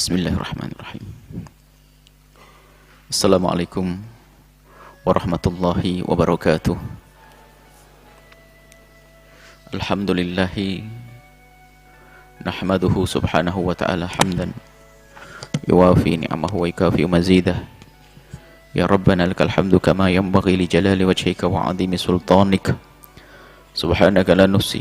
Bismillahirrahmanirrahim. Assalamualaikum warahmatullahi wabarakatuh. Alhamdulillahi nahmaduhu subhanahu wa ta'ala hamdan yuwafi ni'amahu wa yukafi mazidah. Ya Rabbana lakal hamdu kama yanbaghi li jalali wajhika wa 'azimi sultanik. Subhanaka la nuhsi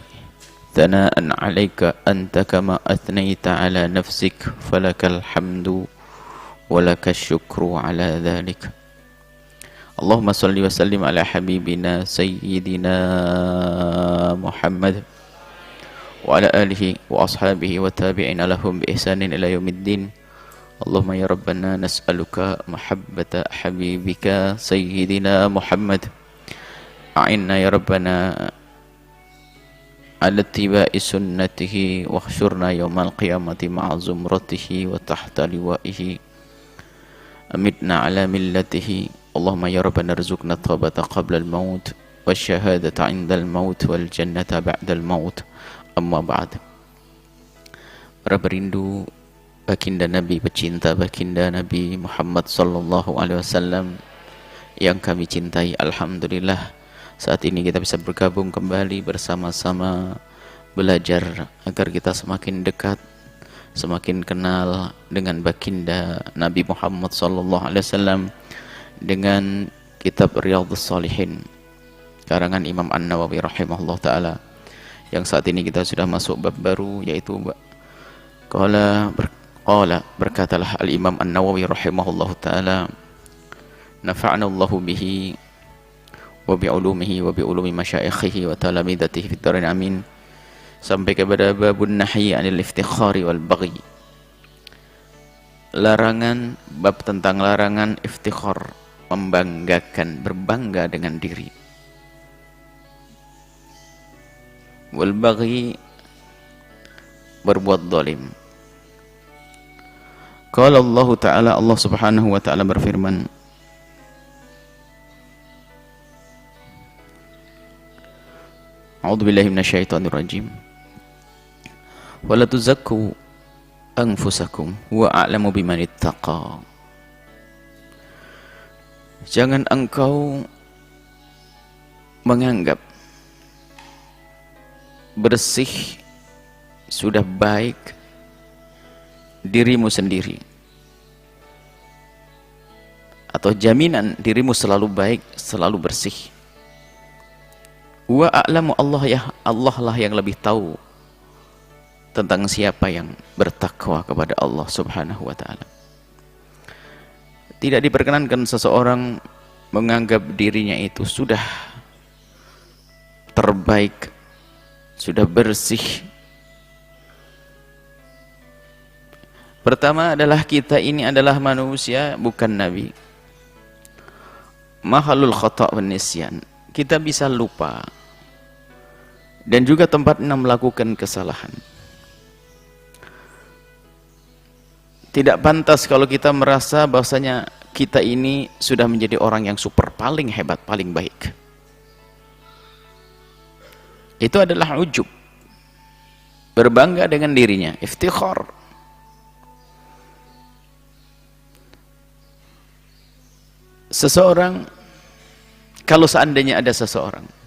thana'an 'alaika anta kama athnayta 'ala nafsik falakal hamdu wa lakal syukru 'ala dhalik. Allahumma salli wa sallim ala habibina sayyidina Muhammad wa ala alihi wa ashabihi wa tabi'ina lahum bi ihsanin ila yaumiddin. Allahumma ya Rabbana nas'aluka mahabbata habibika sayyidina Muhammad. A'inna ya Rabbana ala tiba'i sunnatihi wa khsyurna yawmal qiyamati ma'a zumratihi wa tahta liwa'ihi. Amitna ala millatihi. Allahumma ya Rabbana rizukna tawbata qabla al-maut wa syahadata inda al-maut wal jannata ba'da al-maut. Amma ba'd. Para perindu baginda Nabi, pecinta baginda Nabi Muhammad sallallahu alaihi wasallam yang kami cintai, alhamdulillah saat ini kita bisa bergabung kembali bersama-sama belajar agar kita semakin dekat, semakin kenal dengan baginda Nabi Muhammad sallallahu alaihi wasallam dengan kitab Riyadhus Shalihin karangan Imam An-Nawawi rahimahullah taala, yang saat ini kita sudah masuk bab baru, yaitu berkatalah Al-Imam An-Nawawi rahimahullah taala, nafa'ana Allahu bihi wa bi'ulumihi wa bi'ulumi masyaikhihi wa talamidatihi fid dharain amin, sampai kepada babun nahyi 'anil iftikhari wal baghi. Larangan, bab tentang larangan iftikhar, membanggakan, berbangga dengan diri, wal baghi, berbuat zalim. Qala Allah Ta'ala, Allah Subhanahu wa Ta'ala berfirman, A'udzu billahi minasyaitonir rajim. Wa la tuzakku anfusakum wa a'lamu biman ittaqa. Jangan engkau menganggap bersih, sudah baik dirimu sendiri, atau jaminan dirimu selalu baik, selalu bersih. Wa a'lamu, Allah lah yang lebih tahu tentang siapa yang bertakwa kepada Allah Subhanahu wa ta'ala. Tidak diperkenankan seseorang menganggap dirinya itu sudah terbaik, sudah bersih. Pertama adalah kita ini adalah manusia, bukan nabi. Mahalul khata' wan nisyan, kita bisa lupa dan juga tempatnya melakukan kesalahan. Tidak pantas kalau kita merasa bahwasanya kita ini sudah menjadi orang yang super, paling hebat, paling baik. Itu adalah ujub, berbangga dengan dirinya, iftikhar. Seseorang, kalau seandainya ada seseorang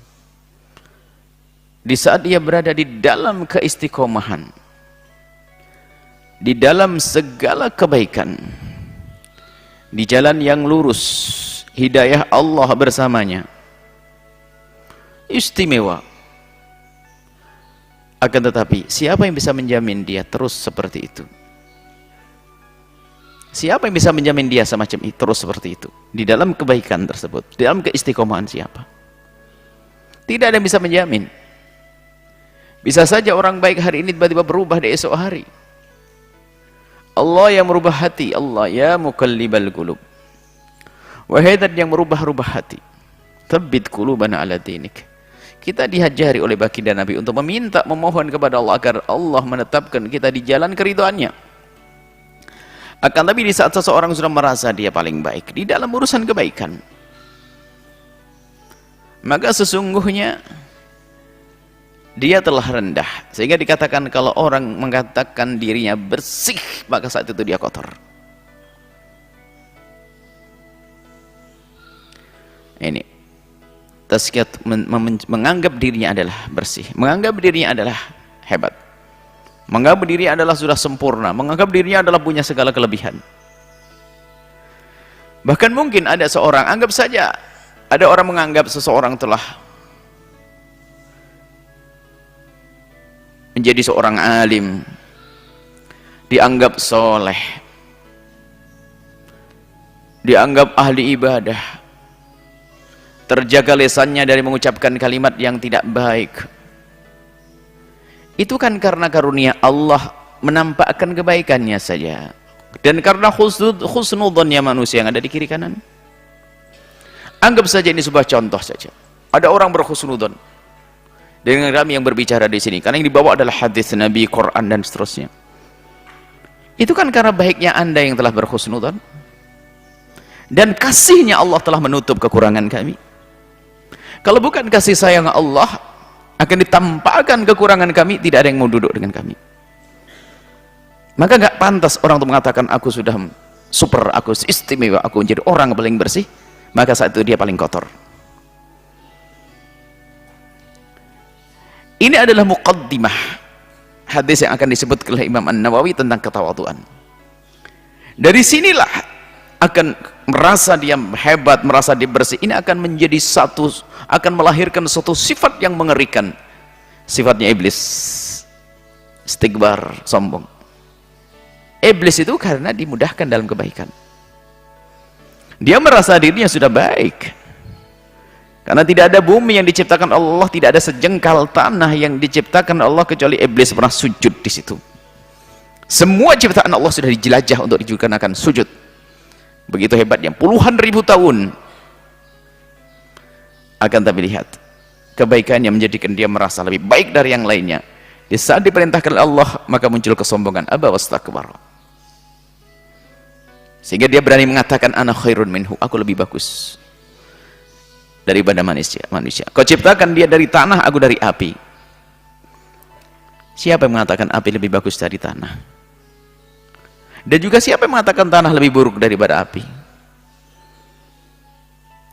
di saat dia berada di dalam keistiqomahan, di dalam segala kebaikan, di jalan yang lurus, hidayah Allah bersamanya, istimewa. Akan tetapi siapa yang bisa menjamin dia terus seperti itu? Siapa yang bisa menjamin dia semacam itu, terus seperti itu di dalam kebaikan tersebut, di dalam keistiqomahan? Siapa? Tidak ada yang bisa menjamin. Bisa saja orang baik hari ini tiba-tiba berubah di esok hari. Allah yang merubah hati, Allah ya muqallibal qulub, wahai zat yang merubah-rubah hati, tsabbit qulubana ala dinik. Kita dihajari oleh baginda Nabi untuk meminta, memohon kepada Allah agar Allah menetapkan kita di jalan keridhaannya. Akan tapi di saat seseorang sudah merasa dia paling baik di dalam urusan kebaikan, maka sesungguhnya dia telah rendah, sehingga dikatakan kalau orang mengatakan dirinya bersih, maka saat itu dia kotor. Ini tazkiyat, menganggap dirinya adalah bersih, menganggap dirinya adalah hebat, menganggap dirinya adalah sudah sempurna, menganggap dirinya adalah punya segala kelebihan. Bahkan mungkin ada seorang, anggap saja ada orang menganggap seseorang telah menjadi seorang alim, dianggap soleh, dianggap ahli ibadah, terjaga lisannya dari mengucapkan kalimat yang tidak baik. Itu kan karena karunia Allah menampakkan kebaikannya saja, dan karena husnudhannya manusia yang ada di kiri kanan. Anggap saja ini sebuah contoh saja, ada orang berhusnudhan dengan kami yang berbicara di sini, karena yang dibawa adalah hadis Nabi, Quran dan seterusnya. Itu kan karena baiknya Anda yang telah berhusnudhan, dan kasihnya Allah telah menutup kekurangan kami. Kalau bukan kasih sayang Allah, akan ditampakkan kekurangan kami, tidak ada yang mau duduk dengan kami. Maka gak pantas orang untuk mengatakan aku sudah super, aku istimewa, aku menjadi orang paling bersih, maka saat itu dia paling kotor. Ini adalah muqaddimah hadis yang akan disebut oleh Imam An-Nawawi tentang ketawaduan. Dari sinilah akan merasa dia hebat, merasa dia bersih. Ini akan menjadi satu, akan melahirkan suatu sifat yang mengerikan. Sifatnya iblis, istikbar, sombong. Iblis itu karena dimudahkan dalam kebaikan. Dia merasa dirinya sudah baik. Karena tidak ada bumi yang diciptakan Allah, tidak ada sejengkal tanah yang diciptakan Allah kecuali iblis pernah sujud di situ. Semua ciptaan Allah sudah dijelajah untuk digunakan sujud. Begitu hebatnya, puluhan ribu tahun. Akan tapi lihat, kebaikannya menjadikan dia merasa lebih baik dari yang lainnya. Di saat diperintahkan Allah, maka muncul kesombongan, aba wastakbar. Sehingga dia berani mengatakan ana khairun minhu, aku lebih bagus daripada manusia. Kau ciptakan dia dari tanah, aku dari api. Siapa yang mengatakan api lebih bagus dari tanah? Dan juga siapa yang mengatakan tanah lebih buruk daripada api?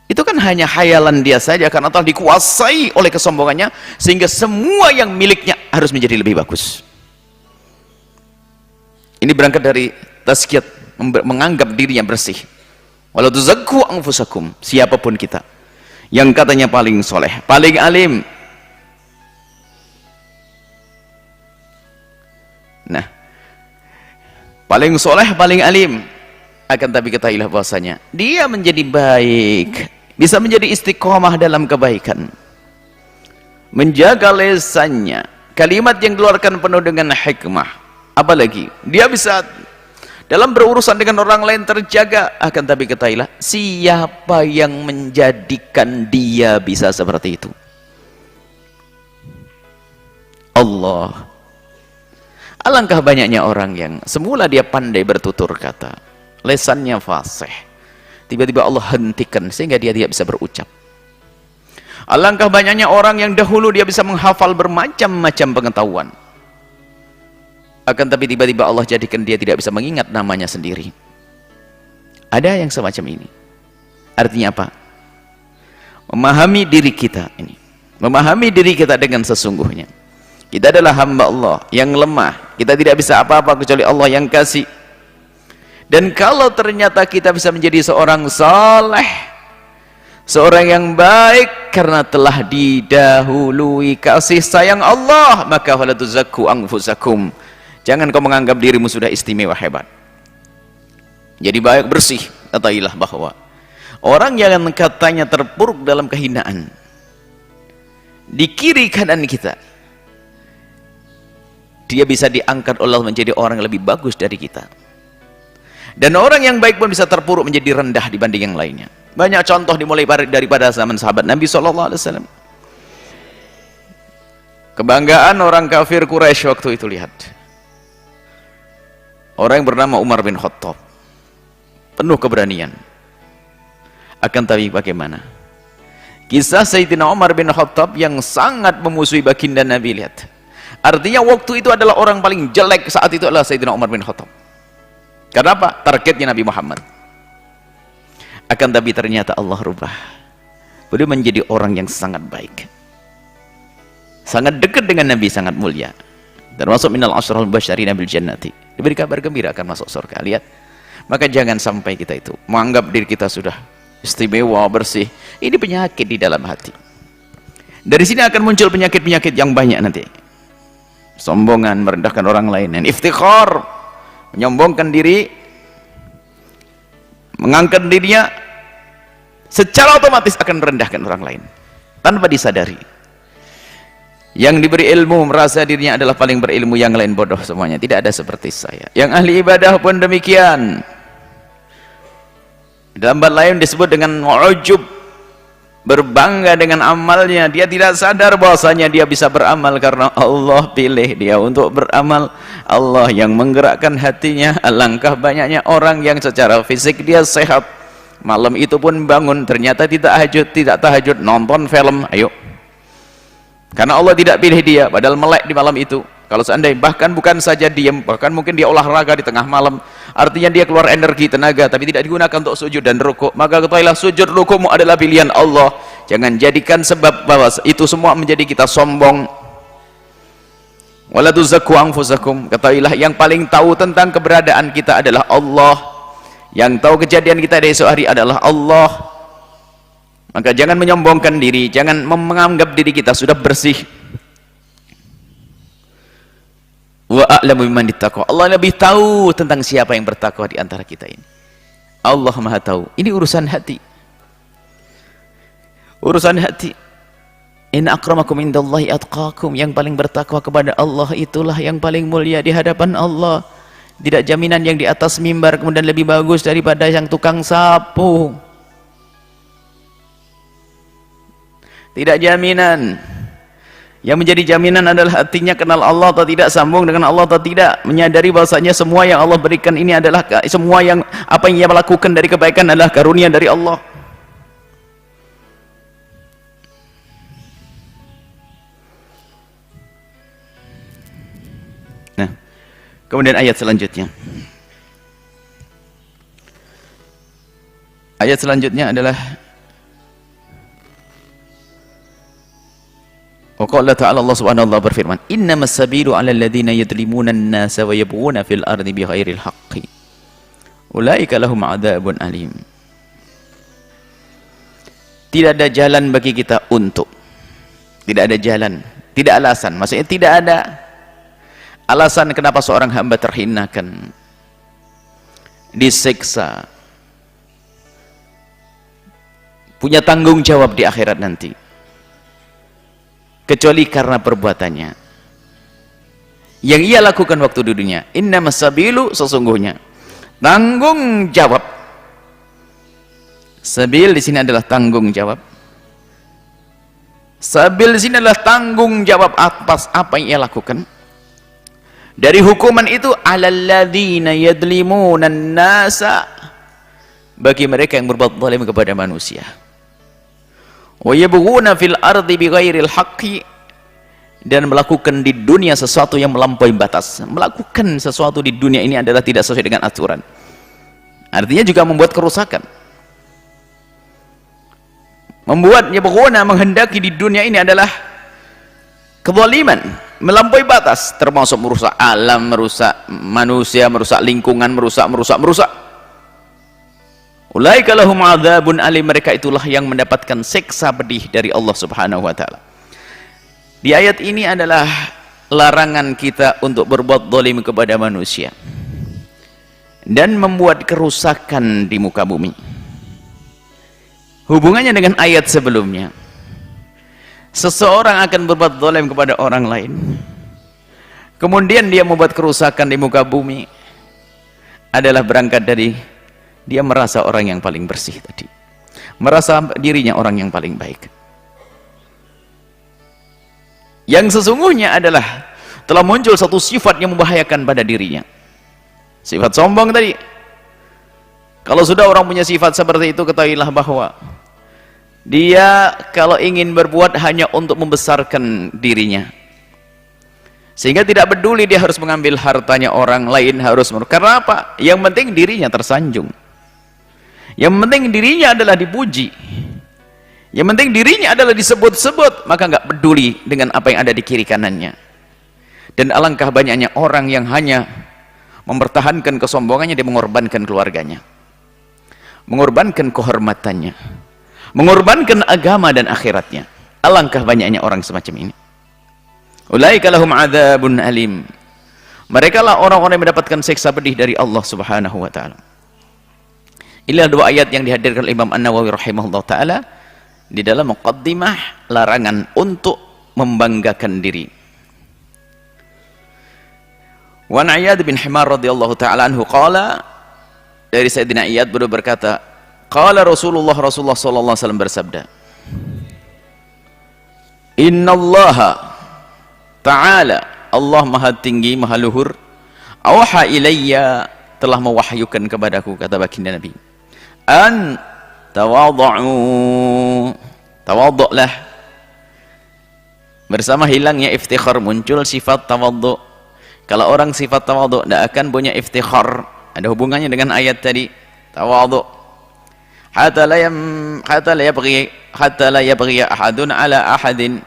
Itu kan hanya khayalan dia saja, karena telah dikuasai oleh kesombongannya, sehingga semua yang miliknya harus menjadi lebih bagus. Ini berangkat dari tazkiyat, menganggap dirinya bersih. Wala tuzakku anfusakum, siapapun kita yang katanya paling soleh, paling alim. Nah, paling soleh, paling alim, akan tapi ketahuilah bahwasanya dia menjadi baik, bisa menjadi istiqomah dalam kebaikan, menjaga lisannya, kalimat yang keluarkan penuh dengan hikmah. Apalagi dia bisa dalam berurusan dengan orang lain terjaga. Akan tapi ketahuilah, siapa yang menjadikan dia bisa seperti itu? Allah. Alangkah banyaknya orang yang semula dia pandai bertutur kata, lesannya fasih, tiba-tiba Allah hentikan sehingga dia tidak bisa berucap. Alangkah banyaknya orang yang dahulu dia bisa menghafal bermacam-macam pengetahuan, akan tapi tiba-tiba Allah jadikan dia tidak bisa mengingat namanya sendiri. Ada yang semacam ini. Artinya apa? Memahami diri kita ini, memahami diri kita dengan sesungguhnya. Kita adalah hamba Allah yang lemah, kita tidak bisa apa-apa kecuali Allah yang kasih. Dan kalau ternyata kita bisa menjadi seorang saleh, seorang yang baik karena telah didahului kasih sayang Allah, maka wala tuzakku anfusakum, jangan kau menganggap dirimu sudah istimewa hebat. Jadi baik bersih, ketahuilah bahwa orang yang katanya terpuruk dalam kehinaan di kiri kanan kita, dia bisa diangkat oleh Allah menjadi orang yang lebih bagus dari kita. Dan orang yang baik pun bisa terpuruk menjadi rendah dibanding yang lainnya. Banyak contoh dimulai daripada zaman sahabat Nabi SAW. Kebanggaan orang kafir Quraisy waktu itu, lihat. Orang yang bernama Umar bin Khattab, penuh keberanian. Akan tapi bagaimana? Kisah Sayyidina Umar bin Khattab yang sangat memusuhi baginda Nabi, lihat. Artinya waktu itu adalah orang paling jelek saat itu adalah Sayyidina Umar bin Khattab. Kenapa? Targetnya Nabi Muhammad. Akan tapi ternyata Allah rubah. Beliau menjadi orang yang sangat baik. Sangat dekat dengan Nabi, sangat mulia. Termasuk minal asyrul basyarina bil jannati. Diberi kabar gembira akan masuk surga. Lihat. Maka jangan sampai kita itu menganggap diri kita sudah istimewa, bersih. Ini penyakit di dalam hati. Dari sini akan muncul penyakit-penyakit yang banyak nanti. Sombongan, merendahkan orang lain, dan iftikhar, menyombongkan diri, mengangkat dirinya, secara otomatis akan merendahkan orang lain tanpa disadari. Yang diberi ilmu merasa dirinya adalah paling berilmu, yang lain bodoh semuanya. Tidak ada seperti saya. Yang ahli ibadah pun demikian. Dalam bab lain disebut dengan ujub, berbangga dengan amalnya. Dia tidak sadar bahwasanya dia bisa beramal karena Allah pilih dia untuk beramal. Allah yang menggerakkan hatinya. Alangkah banyaknya orang yang secara fisik dia sehat, malam itu pun bangun ternyata tidak tahajud, nonton film. Ayo, karena Allah tidak pilih dia, padahal melek di malam itu. Kalau seandainya bahkan bukan saja diam, bahkan mungkin dia olahraga di tengah malam, artinya dia keluar energi, tenaga, tapi tidak digunakan untuk sujud dan rukuk. Maka ketahuilah sujud rukukmu adalah pilihan Allah. Jangan jadikan sebab bahwa itu semua menjadi kita sombong. Wala tuzakku anfusakum. Ketahuilah yang paling tahu tentang keberadaan kita adalah Allah. Yang tahu kejadian kita di esok hari adalah Allah. Maka jangan menyombongkan diri, jangan menganggap diri kita sudah bersih. Wa a'lamu biman ittaqa. Allah lebih tahu tentang siapa yang bertakwa di antara kita ini. Allah Maha tahu. Ini urusan hati. Urusan hati. Inna akramakum indallahi atqakum. Yang paling bertakwa kepada Allah itulah yang paling mulia di hadapan Allah. Tidak jaminan yang di atas mimbar kemudian lebih bagus daripada yang tukang sapu. Tidak jaminan. Yang menjadi jaminan adalah hatinya kenal Allah atau tidak, sambung dengan Allah atau tidak, menyadari bahwasanya semua yang Allah berikan ini adalah, semua yang apa yang ia lakukan dari kebaikan adalah karunia dari Allah. Nah, kemudian ayat selanjutnya. Ayat selanjutnya adalah Waqala ta'ala, Allah subhanahu wa ta'ala berfirman, innamas sabilu 'alal ladzina yadlimuna an-nasa wa yabghuna fil ardi bighairil haqqi ulaika lahum 'adzabun alim. Tidak ada jalan bagi kita untuk, tidak ada jalan, tidak alasan, maksudnya tidak ada alasan kenapa seorang hamba terhinakan, disiksa, punya tanggung jawab di akhirat nanti, kecuali karena perbuatannya yang ia lakukan waktu di dunia. Innamas sabilu, sesungguhnya tanggung jawab. Sabil di sini adalah tanggung jawab. Sabil di sini adalah tanggung jawab atas apa yang ia lakukan. Dari hukuman itu, alal ladzina yadlimuna an-nasa, bagi mereka yang berbuat zalim kepada manusia. Wa yabghuna fil ardi bighairil haqqi, dan melakukan di dunia sesuatu yang melampaui batas. Melakukan sesuatu di dunia ini adalah tidak sesuai dengan aturan. Artinya juga membuat kerusakan. Membuat yabghuna, menghendaki di dunia ini adalah kezaliman, melampaui batas, termasuk merusak alam, merusak manusia, merusak lingkungan, merusak. Ulaika lahum 'adzabun alim, mereka itulah yang mendapatkan siksa pedih dari Allah Subhanahu wa taala. Di ayat ini adalah larangan kita untuk berbuat zalim kepada manusia dan membuat kerusakan di muka bumi. Hubungannya dengan ayat sebelumnya. Seseorang akan berbuat zalim kepada orang lain, kemudian dia membuat kerusakan di muka bumi, adalah berangkat dari dia merasa orang yang paling bersih tadi, merasa dirinya orang yang paling baik, yang sesungguhnya adalah telah muncul satu sifat yang membahayakan pada dirinya, sifat sombong tadi. Kalau sudah orang punya sifat seperti itu, ketahuilah bahwa Dia kalau ingin berbuat hanya untuk membesarkan dirinya, sehingga tidak peduli dia harus mengambil hartanya orang lain, karena apa? Yang penting dirinya tersanjung, yang penting dirinya adalah dipuji, yang penting dirinya adalah disebut-sebut, maka nggak peduli dengan apa yang ada di kiri kanannya. Dan alangkah banyaknya orang yang hanya mempertahankan kesombongannya, dia mengorbankan keluarganya, mengorbankan kehormatannya, mengorbankan agama dan akhiratnya. Alangkah banyaknya orang semacam ini. Ulaika lahum adzabun alim. Mereka lah orang-orang yang mendapatkan siksa pedih dari Allah Subhanahu wa taala. Inilah dua ayat yang dihadirkan oleh Imam An-Nawawi rahimahullah taala di dalam muqaddimah larangan untuk membanggakan diri. Wa an Iyad bin Himar radhiyallahu taala anhu qala, dari Sayyidina Iyad beliau berkata, qala Rasulullah sallallahu alaihi wasallam bersabda, innallaha ta'ala, Allah maha tinggi maha luhur, awha ilayya, telah mewahyukan kepadaku, kata baginda Nabi, an tawadhu, tawadhu'lah. Bersama hilangnya iftikhar muncul sifat tawadhu. Kalau orang sifat tawadhu tidak akan punya iftikhar. Ada hubungannya dengan ayat tadi, tawadhu. Hatta la yabghi ahadun ala ahadin.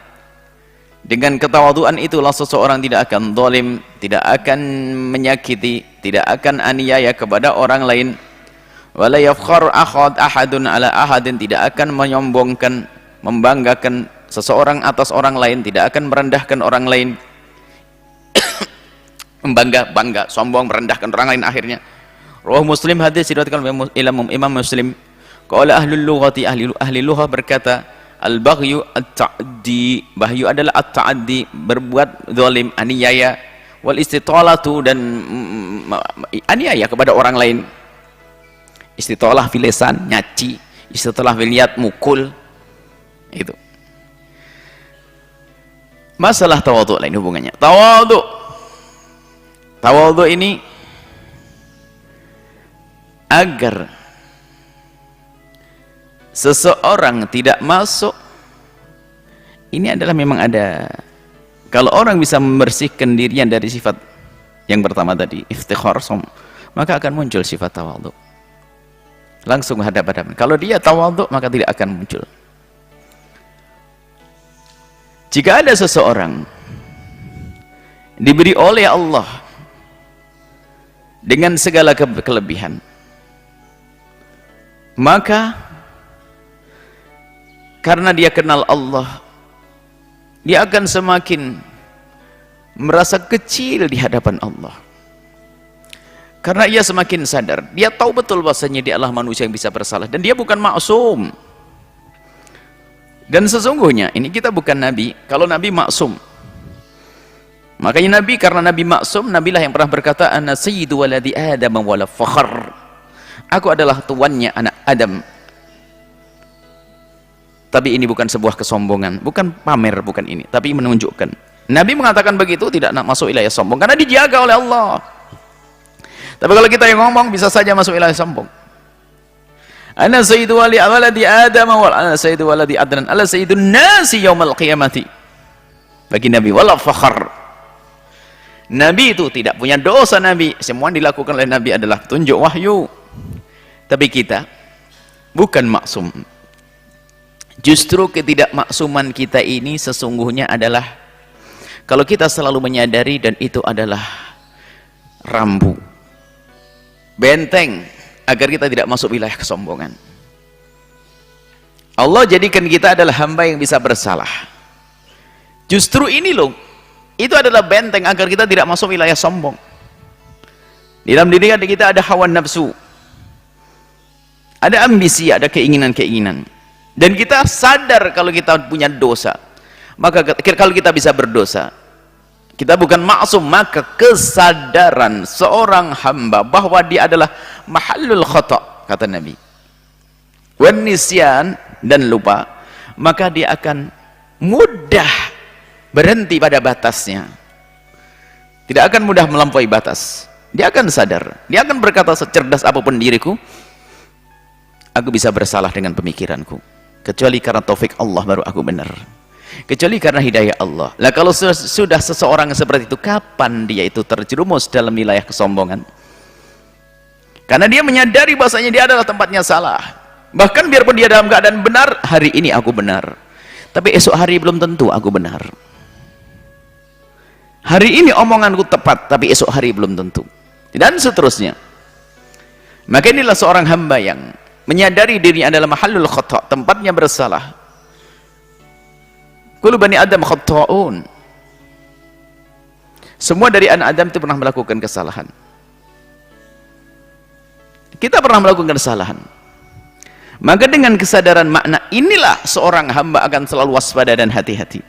Dengan ketawaduan itulah seseorang tidak akan zalim, tidak akan menyakiti, tidak akan aniaya kepada orang lain. Wala yafkhar ahadun ala ahadin, tidak akan menyombongkan, membanggakan seseorang atas orang lain, tidak akan merendahkan orang lain. Bangga, sombong, merendahkan orang lain akhirnya. Rawahu Muslim, hadis diriwayatkan oleh Imam Muslim. Qala ahlul lughati, ahli lughah berkata, al-baghyu at-ta'addi, bahyu adalah at-ta'addi, berbuat zalim, aniaya, wal istitalatu, dan aniaya kepada orang lain. Istitalah fil lisan, nyaci, istitalah fil yad, mukul. Itu. Masalah tawadhu lain hubungannya. Tawadhu ini agar seseorang tidak masuk, ini adalah memang ada, kalau orang bisa membersihkan dirinya dari sifat yang pertama tadi, iftikhar, maka akan muncul sifat tawadhu. Langsung hadap-hadapan. Kalau dia tawadhu, maka tidak akan muncul. Jika ada seseorang diberi oleh Allah dengan segala kelebihan, maka karena dia kenal Allah, dia akan semakin merasa kecil di hadapan Allah. Karena ia semakin sadar, dia tahu betul bahasanya dia adalah manusia yang bisa bersalah, dan dia bukan maksum. Dan sesungguhnya ini kita bukan nabi. Kalau nabi maksum, makanya nabi, karena nabi maksum, nabilah yang pernah berkata, ana sayyidu waladi adam wala fakhr, aku adalah tuannya anak Adam. Tapi ini bukan sebuah kesombongan, bukan pamer, bukan ini, tapi menunjukkan. Nabi mengatakan begitu tidak nak masuk wilayah sombong, karena dijaga oleh Allah. Tapi kalau kita yang ngomong, bisa saja masuk wilayah sombong. Ana sayyidu waladi adam wal ana sayyidu waladi adnan ala sayyidun nasi yaumal qiyamati. Bagi Nabi wala fakhr. Nabi itu tidak punya dosa. Nabi, semua yang dilakukan oleh Nabi adalah tunjuk wahyu. Tapi kita bukan maksum. Justru ketidakmaksuman kita ini sesungguhnya adalah, kalau kita selalu menyadari, dan itu adalah rambu, benteng agar kita tidak masuk wilayah kesombongan. Allah jadikan kita adalah hamba yang bisa bersalah. Justru ini loh, itu adalah benteng agar kita tidak masuk wilayah sombong. Di dalam diri kita ada hawa nafsu, ada ambisi, ada keinginan-keinginan, dan kita sadar kalau kita punya dosa. Maka kalau kita bisa berdosa, kita bukan maksum, maka kesadaran seorang hamba bahwa dia adalah mahallul khata', kata Nabi, wan nisyan, dan lupa, maka dia akan mudah berhenti pada batasnya, tidak akan mudah melampaui batas. Dia akan sadar, dia akan berkata, secerdas apapun diriku, aku bisa bersalah dengan pemikiranku, Kecuali karena taufik Allah baru aku benar. Kecuali karena hidayah Allah. Lah kalau sudah seseorang seperti itu, kapan dia itu terjerumus dalam wilayah kesombongan? Karena dia menyadari bahasanya dia adalah tempatnya salah. Bahkan biarpun dia dalam keadaan benar, hari ini aku benar, tapi esok hari belum tentu aku benar. Hari ini omonganku tepat, tapi esok hari belum tentu, dan seterusnya. Maka inilah seorang hamba yang menyadari dirinya adalah mahallul khata', tempatnya bersalah. Kullu bani Adam khata'un. Semua dari anak Adam itu pernah melakukan kesalahan. Kita pernah melakukan kesalahan. Maka dengan kesadaran makna inilah seorang hamba akan selalu waspada dan hati-hati.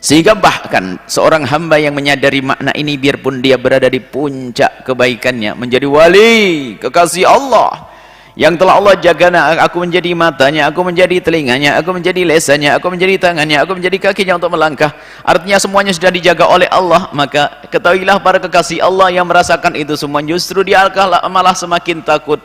Sehingga bahkan seorang hamba yang menyadari makna ini, biarpun dia berada di puncak kebaikannya, menjadi wali kekasih Allah yang telah Allah jaga, aku menjadi matanya, aku menjadi telinganya, aku menjadi lesannya, aku menjadi tangannya, aku menjadi kakinya untuk melangkah. Artinya semuanya sudah dijaga oleh Allah. Maka ketahuilah para kekasih Allah yang merasakan itu semua, justru dia malah semakin takut,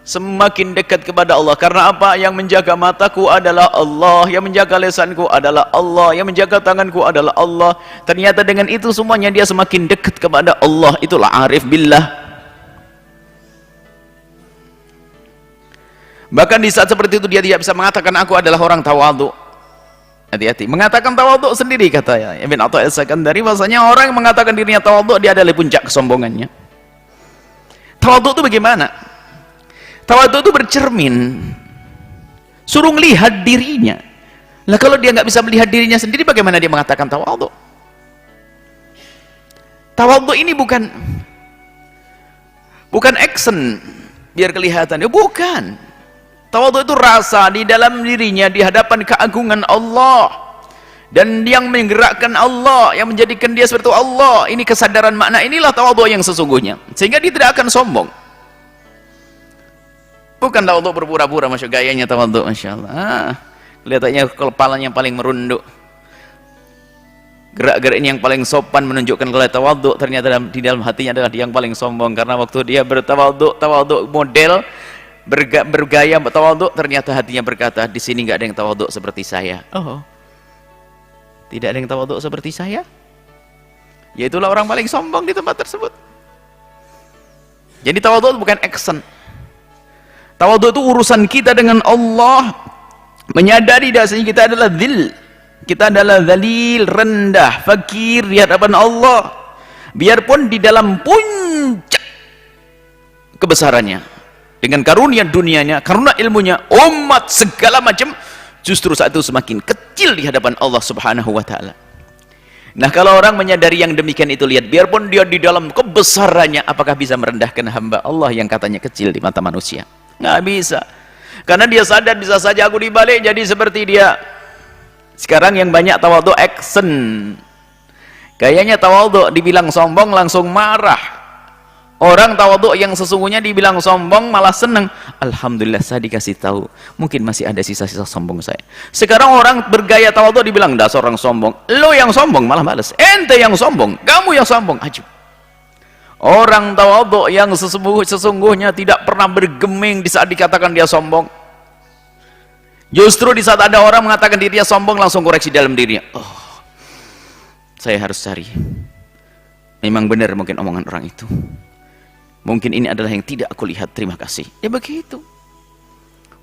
semakin dekat kepada Allah. Karena apa? Yang menjaga mataku adalah Allah, yang menjaga lesanku adalah Allah, yang menjaga tanganku adalah Allah. Ternyata dengan itu semuanya dia semakin dekat kepada Allah. Itulah arif billah. Bahkan di saat seperti itu dia tidak bisa mengatakan aku adalah orang tawadhu. Hati-hati, mengatakan tawadhu sendiri, kata Ibn Atha al-Sakandari, bahasanya orang yang mengatakan dirinya tawadhu, dia adalah puncak kesombongannya. Tawadhu itu bagaimana? Tawadhu itu bercermin, suruh melihat dirinya. Lah kalau dia nggak bisa melihat dirinya sendiri, bagaimana dia mengatakan tawadhu? Tawadhu ini bukan action biar kelihatan, ya bukan. Tawadhu itu rasa di dalam dirinya di hadapan keagungan Allah, dan yang menggerakkan Allah, yang menjadikan dia seperti Allah. Ini kesadaran makna inilah tawadhu yang sesungguhnya, sehingga dia tidak akan sombong. Bukan tawadhu berpura-pura, masya gayanya tawadhu, masya Allah. Kelihatannya kepalanya paling merunduk, gerak-gerak ini yang paling sopan menunjukkan kalau tawadhu, ternyata di dalam hatinya adalah dia yang paling sombong. Karena waktu dia bertawadhu, tawadhu model bergaya tawadhu, ternyata hatinya berkata, di sini nggak ada yang tawadhu seperti saya. Oh, tidak ada yang tawadhu seperti saya. Yaitulah orang paling sombong di tempat tersebut. Jadi tawadhu bukan action. Tawadhu itu urusan kita dengan Allah, menyadari bahwasanya kita adalah dzil, kita adalah dzalil, rendah, fakir di hadapan Allah, biarpun di dalam puncak kebesarannya, dengan karunia dunianya, karunia ilmunya, umat segala macam, justru saat itu semakin kecil di hadapan Allah Subhanahu wa ta'ala. Nah, kalau orang menyadari yang demikian itu, lihat, biarpun dia di dalam kebesarannya, apakah bisa merendahkan hamba Allah yang katanya kecil di mata manusia? Nggak bisa. Karena dia sadar, bisa saja aku dibalik jadi seperti dia. Sekarang yang banyak tawadhu action. Kayaknya tawadhu dibilang sombong langsung marah. Orang tawadhu yang sesungguhnya dibilang sombong malah senang. Alhamdulillah saya dikasih tahu, mungkin masih ada sisa-sisa sombong saya. Sekarang orang bergaya tawadhu dibilang dasar orang sombong. Lo yang sombong malah balas, ente yang sombong, kamu yang sombong. Ajib. Orang tawadhu yang sesungguhnya tidak pernah bergeming di saat dikatakan dia sombong. Justru di saat ada orang mengatakan dirinya sombong, langsung koreksi dalam dirinya. Oh, saya harus cari. Memang benar mungkin omongan orang itu. Mungkin ini adalah yang tidak aku lihat, terima kasih. Ya begitu.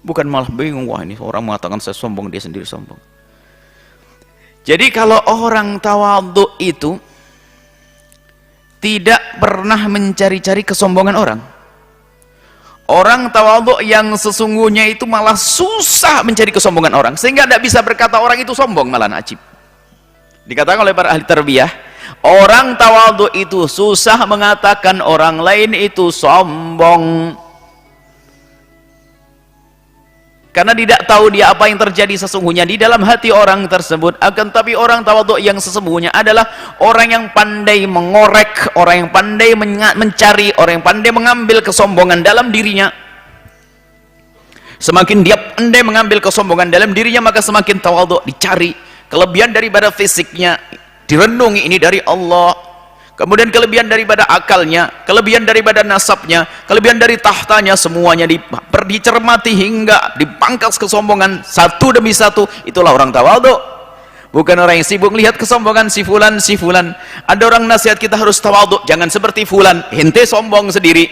Bukan malah bingung, wah ini orang mengatakan saya sombong, dia sendiri sombong. Jadi kalau orang tawadhu itu tidak pernah mencari-cari kesombongan orang. Orang tawadhu yang sesungguhnya itu malah susah mencari kesombongan orang, sehingga tidak bisa berkata orang itu sombong, malah najib. Dikatakan oleh para ahli tarbiyah, orang tawadhu itu susah mengatakan orang lain itu sombong, karena tidak tahu dia apa yang terjadi sesungguhnya di dalam hati orang tersebut. Akan tapi orang tawadhu yang sesungguhnya adalah orang yang pandai mengorek, orang yang pandai mencari, orang yang pandai mengambil kesombongan dalam dirinya. Semakin dia pandai mengambil kesombongan dalam dirinya, maka semakin tawadhu, dicari kelebihan daripada fisiknya, direnungi ini dari Allah, kemudian kelebihan daripada akalnya, kelebihan daripada nasabnya, kelebihan dari tahtanya, semuanya dicermati hingga dipangkas kesombongan satu demi satu. Itulah orang tawadhu. Bukan orang yang sibuk melihat kesombongan si fulan, si fulan. Ada orang nasihat kita harus tawadhu, jangan seperti fulan, ente sombong sendiri.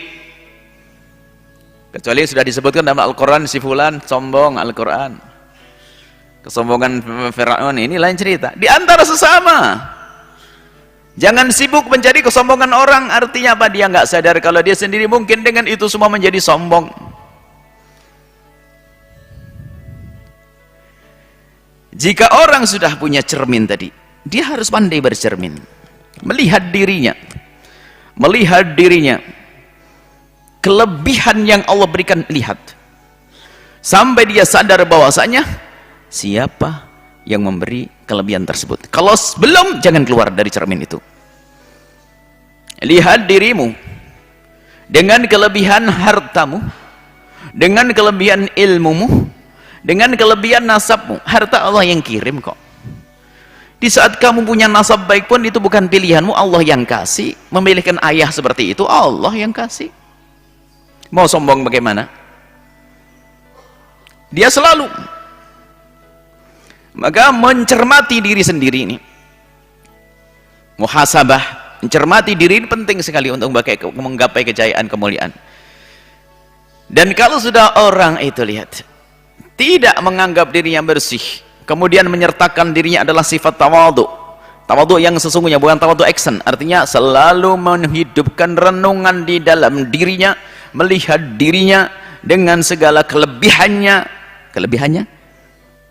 Kecuali sudah disebutkan dalam Al-Quran, si fulan sombong, Al-Quran. Kesombongan Fir'aun ini lain cerita. Di antara sesama. Jangan sibuk mencari kesombongan orang. Artinya apa? Dia nggak sadar kalau dia sendiri mungkin dengan itu semua menjadi sombong. Jika orang sudah punya cermin tadi, dia harus pandai bercermin, melihat dirinya, kelebihan yang Allah berikan, lihat sampai dia sadar bahwasanya siapa yang memberi kelebihan tersebut. Kalau belum, jangan keluar dari cermin itu. Lihat dirimu dengan kelebihan hartamu, dengan kelebihan ilmumu, dengan kelebihan nasabmu. Harta Allah yang kirim kok. Di saat kamu punya nasab baik pun itu bukan pilihanmu, Allah yang kasih. Memilihkan ayah seperti itu, Allah yang kasih. Mau sombong bagaimana? Dia selalu. Maka mencermati diri sendiri ini, muhasabah, mencermati diri ini penting sekali untuk menggapai kejayaan, kemuliaan. Dan kalau sudah orang itu lihat tidak menganggap dirinya bersih, kemudian menyertakan dirinya adalah sifat tawadhu. Tawadhu yang sesungguhnya, bukan tawadhu action. Artinya selalu menghidupkan renungan di dalam dirinya, melihat dirinya dengan segala kelebihannya,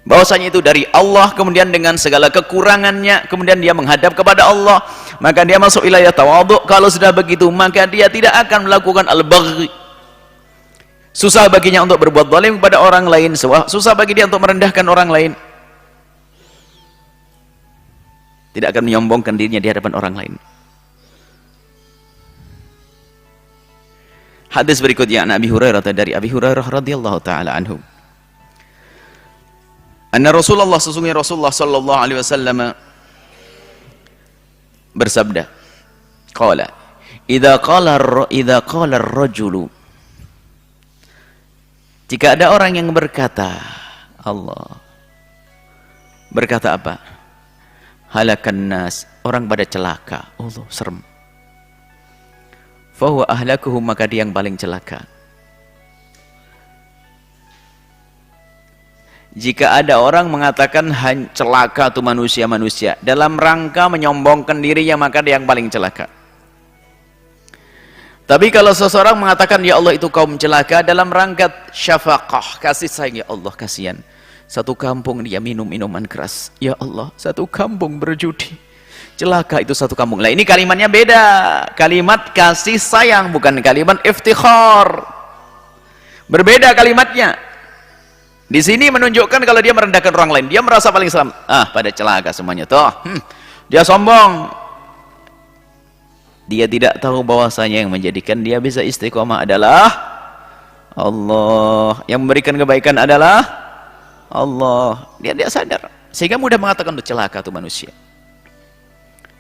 bahwasanya itu dari Allah, kemudian dengan segala kekurangannya, kemudian dia menghadap kepada Allah, maka dia masuk wilayah tawadhu. Kalau sudah begitu, maka dia tidak akan melakukan al-baghi. Susah baginya untuk berbuat zalim kepada orang lain, susah bagi dia untuk merendahkan orang lain. Tidak akan menyombongkan dirinya di hadapan orang lain. Hadis berikutnya Abi Hurairah, dari Abi Hurairah radhiyallahu taala anhu. Anna Rasulullah, sesungguhnya Rasulullah sallallahu alaihi wasallam bersabda, qala idza qala ar-rajulu, jika ada orang yang berkata, Allah berkata apa? Halakan nas, orang pada celaka. Allah, serem. Fahuwa ahlakuhum, maka dia yang paling celaka. Jika ada orang mengatakan celaka itu manusia-manusia dalam rangka menyombongkan dirinya, maka dia yang paling celaka. Tapi kalau seseorang mengatakan ya Allah itu kaum celaka dalam rangka syafaqah, kasih sayang, ya Allah kasihan, satu kampung dia minum minuman keras, ya Allah satu kampung berjudi, celaka itu satu kampung. Lah ini kalimatnya beda, kalimat kasih sayang, bukan kalimat iftikhar, berbeda kalimatnya. Di sini menunjukkan kalau dia merendahkan orang lain, dia merasa paling selamat, pada celaka semuanya toh, dia sombong. Dia tidak tahu bahwasanya yang menjadikan dia bisa istiqomah adalah Allah, yang memberikan kebaikan adalah Allah. Dia tidak sadar, sehingga mudah mengatakan celaka itu manusia,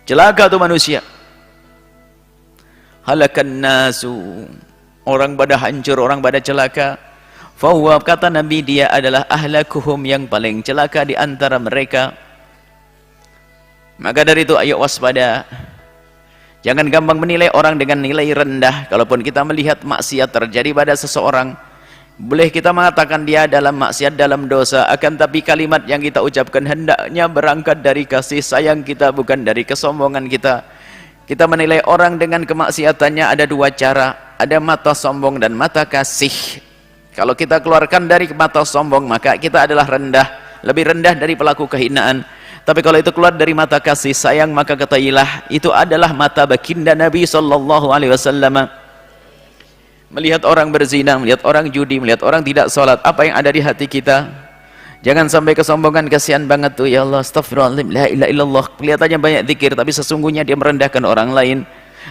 celaka itu manusia. Halakan nasu, orang pada hancur, orang pada celaka. Fahuwa, kata Nabi, dia adalah ahlakuhum, yang paling celaka di antara mereka. Maka dari itu ayo waspada. Jangan gampang menilai orang dengan nilai rendah. Kalaupun kita melihat maksiat terjadi pada seseorang, boleh kita mengatakan dia dalam maksiat, dalam dosa, akan tapi kalimat yang kita ucapkan hendaknya berangkat dari kasih sayang kita, bukan dari kesombongan kita. Kita menilai orang dengan kemaksiatannya ada dua cara, ada mata sombong dan mata kasih. Kalau kita keluarkan dari mata sombong, maka kita adalah rendah, lebih rendah dari pelaku kehinaan. Tapi kalau itu keluar dari mata kasih sayang, maka ketahuilah itu adalah mata baginda Nabi sallallahu alaihi wasallam. Melihat orang berzina, melihat orang judi, melihat orang tidak sholat, apa yang ada di hati kita? Jangan sampai kesombongan, kasihan banget tuh, ya Allah, astagfirullahaladzim, la ilaha illallah. Kelihatannya banyak zikir, tapi sesungguhnya dia merendahkan orang lain.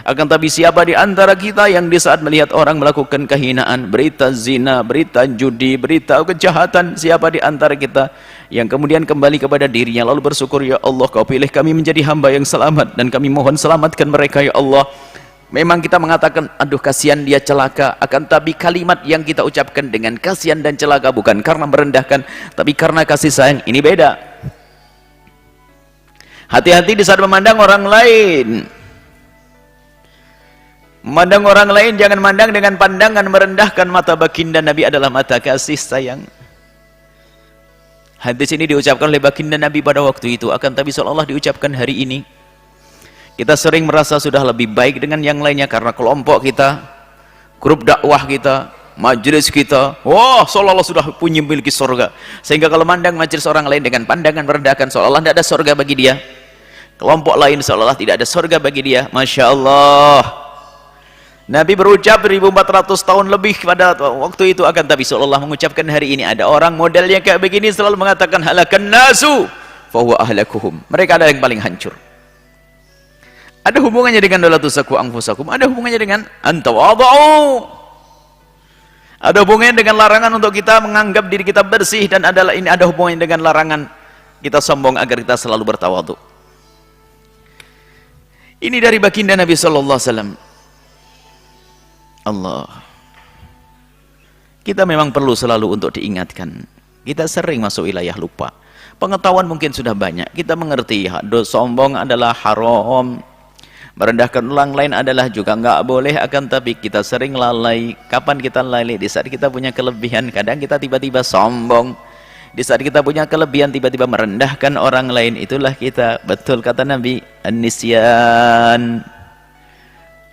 Akan tapi siapa di antara kita yang di saat melihat orang melakukan kehinaan, berita zina, berita judi, berita kejahatan, siapa di antara kita yang kemudian kembali kepada dirinya lalu bersyukur, ya Allah kau pilih kami menjadi hamba yang selamat dan kami mohon selamatkan mereka ya Allah. Memang kita mengatakan aduh kasihan dia celaka, akan tapi kalimat yang kita ucapkan dengan kasihan dan celaka bukan karena merendahkan tapi karena kasih sayang, ini beda. Hati-hati di saat memandang orang lain. Memandang orang lain jangan mandang dengan pandangan merendahkan. Mata baginda Nabi adalah mata kasih sayang. Hadis ini diucapkan oleh baginda Nabi pada waktu itu, akan tapi seolah-olah diucapkan hari ini. Kita sering merasa sudah lebih baik dengan yang lainnya karena kelompok kita, grup dakwah kita, majelis kita, wah seolah-olah sudah punya miliki surga. Sehingga kalau mandang majelis orang lain dengan pandangan merendahkan, seolah-olah tidak ada surga bagi dia. Kelompok lain seolah-olah tidak ada surga bagi dia. Masya Allah. Nabi berucap 1400 tahun lebih pada waktu itu, akan tapi seolah-olah mengucapkan hari ini ada orang modelnya kayak begini selalu mengatakan halakan nasu fahuwa ahlakuhum. Mereka adalah yang paling hancur. Ada hubungannya dengan la tuzaku anfusakum, ada hubungannya dengan antawadhu. Ada hubungannya dengan larangan untuk kita menganggap diri kita bersih, dan adalah ini ada hubungannya dengan larangan kita sombong agar kita selalu bertawadhu. Ini dari baginda Nabi sallallahu alaihi wasallam. Allah, kita memang perlu selalu untuk diingatkan. Kita sering masuk wilayah lupa. Pengetahuan mungkin sudah banyak, kita mengerti sombong adalah haram, merendahkan orang lain adalah juga enggak boleh, akan tapi kita sering lalai. Kapan kita lalai? Di saat kita punya kelebihan, kadang kita tiba-tiba sombong. Di saat kita punya kelebihan tiba-tiba merendahkan orang lain, itulah kita, betul kata Nabi, an-nisyan.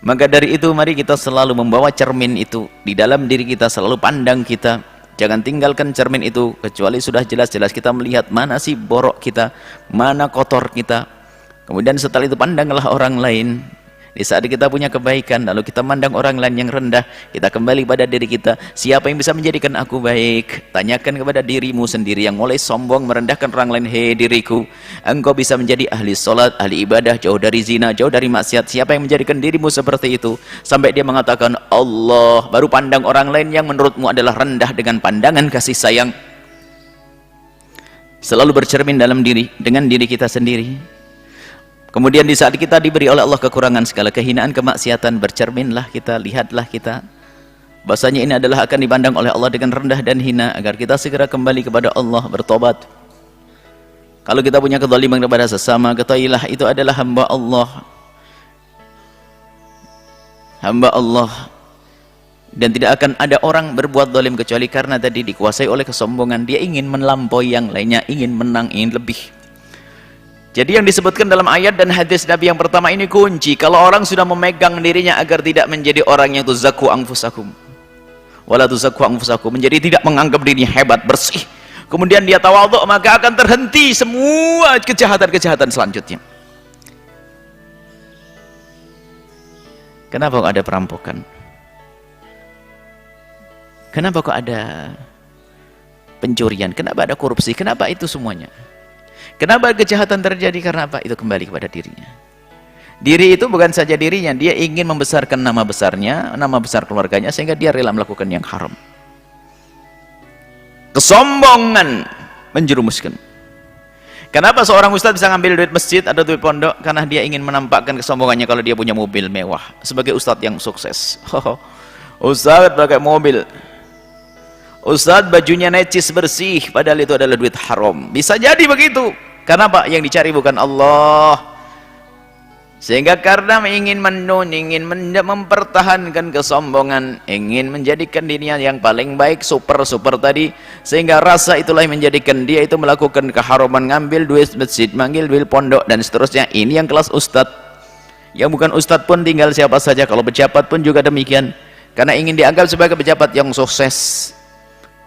Maka dari itu mari kita selalu membawa cermin itu di dalam diri kita, selalu pandang kita. Jangan tinggalkan cermin itu kecuali sudah jelas-jelas kita melihat mana sih borok kita, mana kotor kita. Kemudian setelah itu pandanglah orang lain. Di saat kita punya kebaikan lalu kita mandang orang lain yang rendah, kita kembali pada diri kita, siapa yang bisa menjadikan aku baik? Tanyakan kepada dirimu sendiri yang mulai sombong merendahkan orang lain. Hei diriku, engkau bisa menjadi ahli salat, ahli ibadah, jauh dari zina, jauh dari maksiat. Siapa yang menjadikan dirimu seperti itu? Sampai dia mengatakan Allah, baru pandang orang lain yang menurutmu adalah rendah dengan pandangan kasih sayang. Selalu bercermin dalam diri, dengan diri kita sendiri. Kemudian di saat kita diberi oleh Allah kekurangan segala kehinaan, kemaksiatan, bercerminlah kita, lihatlah kita. Bahasanya ini adalah akan dipandang oleh Allah dengan rendah dan hina, agar kita segera kembali kepada Allah, bertobat. Kalau kita punya kezaliman kepada sesama, ketahuilah itu adalah hamba Allah. Hamba Allah. Dan tidak akan ada orang berbuat zalim kecuali karena tadi dikuasai oleh kesombongan. Dia ingin melampaui yang lainnya, ingin menang, ingin lebih. Jadi yang disebutkan dalam ayat dan hadis Nabi yang pertama ini kunci. Kalau orang sudah memegang dirinya agar tidak menjadi orang yang tuzaku anfusakum wala tuzaku anfusakum, menjadi tidak menganggap dirinya hebat, bersih, kemudian dia tawadhu, maka akan terhenti semua kejahatan-kejahatan selanjutnya. Kenapa kok ada perampokan? Kenapa kok ada pencurian? Kenapa ada korupsi? Kenapa itu semuanya? Kenapa kejahatan terjadi? Karena apa? Itu kembali kepada dirinya. Diri itu bukan saja dirinya, dia ingin membesarkan nama besarnya, nama besar keluarganya, sehingga dia rela melakukan yang haram. Kesombongan menjerumuskan. Kenapa seorang ustadz bisa ngambil duit masjid atau duit pondok? Karena dia ingin menampakkan kesombongannya kalau dia punya mobil mewah sebagai ustadz yang sukses. Ustadz pakai mobil, ustadz bajunya necis bersih, padahal itu adalah duit haram. Bisa jadi begitu. Kenapa? Yang dicari bukan Allah. Sehingga karena ingin mempertahankan kesombongan, ingin menjadikan dirinya yang paling baik, super tadi, sehingga rasa itulah yang menjadikan dia itu melakukan keharaman, ngambil duit masjid, manggil duit pondok dan seterusnya. Ini yang kelas ustadz. Yang bukan ustadz pun tinggal siapa saja, kalau pejabat pun juga demikian. Karena ingin dianggap sebagai pejabat yang sukses.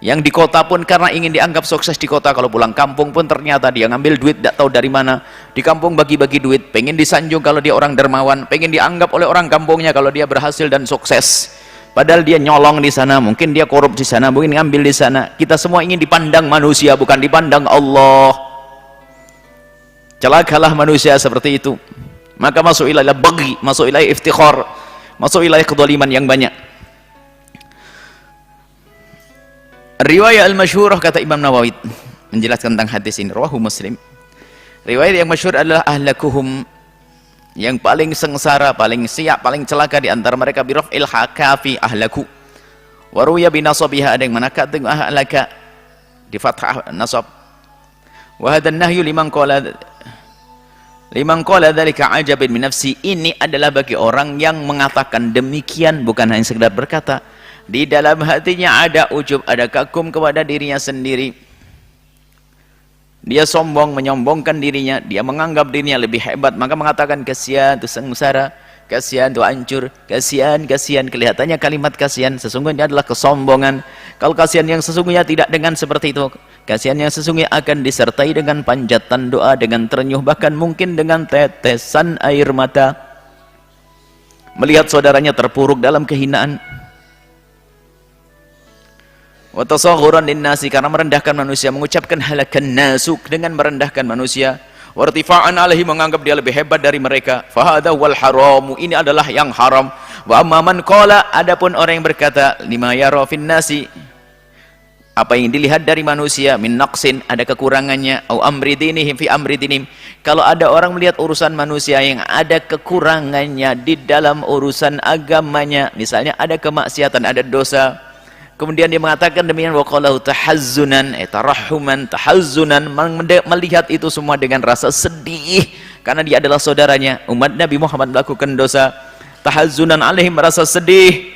Yang di kota pun karena ingin dianggap sukses di kota, kalau pulang kampung pun ternyata dia ngambil duit tidak tahu dari mana. Di kampung bagi-bagi duit, pengen disanjung kalau dia orang dermawan, pengen dianggap oleh orang kampungnya kalau dia berhasil dan sukses. Padahal dia nyolong di sana, mungkin dia korup di sana, mungkin ngambil di sana. Kita semua ingin dipandang manusia, bukan dipandang Allah. Celakalah manusia seperti itu. maka masuk wilayah baghi, masuk wilayah iftikhar, masuk wilayah kedzaliman yang banyak. Riwayat al-masyhurah kata Imam Nawawi menjelaskan tentang hadis ini, rawahu Muslim. Riwayat yang masyhur adalah ahlakuhum, yang paling sengsara, paling siap, paling celaka di antara mereka biraf'il hakafi ahlaku. Wa ruya binasabiha, ada yang manakat dengan ahlaka di fathah nasab. Wa hadan nahyu liman qala dzalika ajabin min nafsi, ini adalah bagi orang yang mengatakan demikian bukan hanya sekedar berkata, di dalam hatinya ada ujub, ada kagum kepada dirinya sendiri. Dia sombong, menyombongkan dirinya, dia menganggap dirinya lebih hebat, maka mengatakan kasihan tu sengsara, kasihan tu hancur, kasihan, kasihan. Kelihatannya kalimat kasihan, sesungguhnya adalah kesombongan. Kalau kasihan yang sesungguhnya tidak dengan seperti itu. Kasihan yang sesungguhnya akan disertai dengan panjatan doa, dengan terenyuh, bahkan mungkin dengan tetesan air mata. Melihat saudaranya terpuruk dalam kehinaan. Wa tasaghuran linnasi, karena merendahkan manusia, mengucapkan halakan nasuk dengan merendahkan manusia. Wa irtifa'an alaihi, menganggap dia lebih hebat dari mereka. Fa hadza wal haramu, ini adalah yang haram. Wa amma man qala, adapun orang yang berkata lima yara fin nasi, apa yang dilihat dari manusia, min naqsin, ada kekurangannya, au amri dinihim fi amri dinim, kalau ada orang melihat urusan manusia yang ada kekurangannya di dalam urusan agamanya, misalnya ada kemaksiatan, ada dosa, kemudian dia mengatakan demikian, waqalahu tahazzunan, tarahuman, tahazzunan, melihat itu semua dengan rasa sedih karena dia adalah saudaranya, umat Nabi Muhammad melakukan dosa, tahazzunan alaihim, merasa sedih,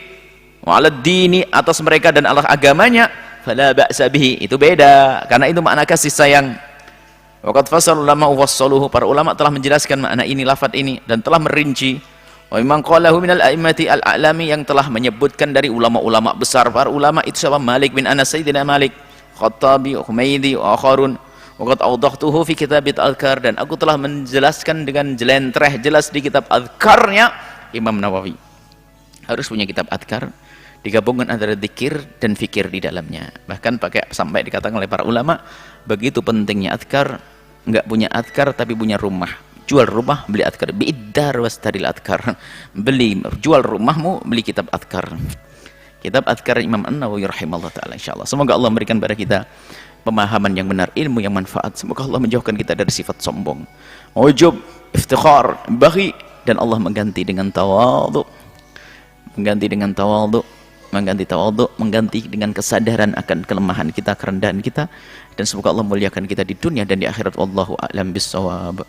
wa ala dini, atas mereka dan Allah agamanya, fala ba'sa bihi, itu beda, karena itu makna kasih sayang. Waqad fasal ulama wassaluhu, para ulama telah menjelaskan makna ini, lafaz ini, dan telah merinci. Wa imam qalahu minal a'immati al-a'lami, yang telah menyebutkan dari ulama-ulama besar. Para ulama itu siapa? Malik bin Anas, Sayyidina Malik, Khattabi, Humaydi, wa akharun. Waqad awdahtuhu fi kitabit al-adhkar, dan aku telah menjelaskan dengan jelentreh jelas di kitab adhkarnya Imam Nawawi. Harus punya kitab adhkar, digabungkan antara zikir dan fikir di dalamnya. Bahkan sampai dikatakan oleh para ulama, begitu pentingnya adhkar, enggak punya adhkar tapi punya rumah. Jual rumah, beli adhkar. Bi'idar wastadil adhkar. Jual rumahmu, beli kitab adhkar. Kitab adhkar Imam An-Nawawi rahimahullah ta'ala, insyaAllah. Semoga Allah memberikan kepada kita pemahaman yang benar, ilmu yang manfaat. Semoga Allah menjauhkan kita dari sifat sombong, ujub, iftikhar, baghi, dan Allah mengganti dengan tawadhu. Mengganti dengan tawadhu, mengganti dengan kesadaran akan kelemahan kita, kerendahan kita, dan semoga Allah muliakan kita di dunia dan di akhirat. Wallahu a'lam bissawab.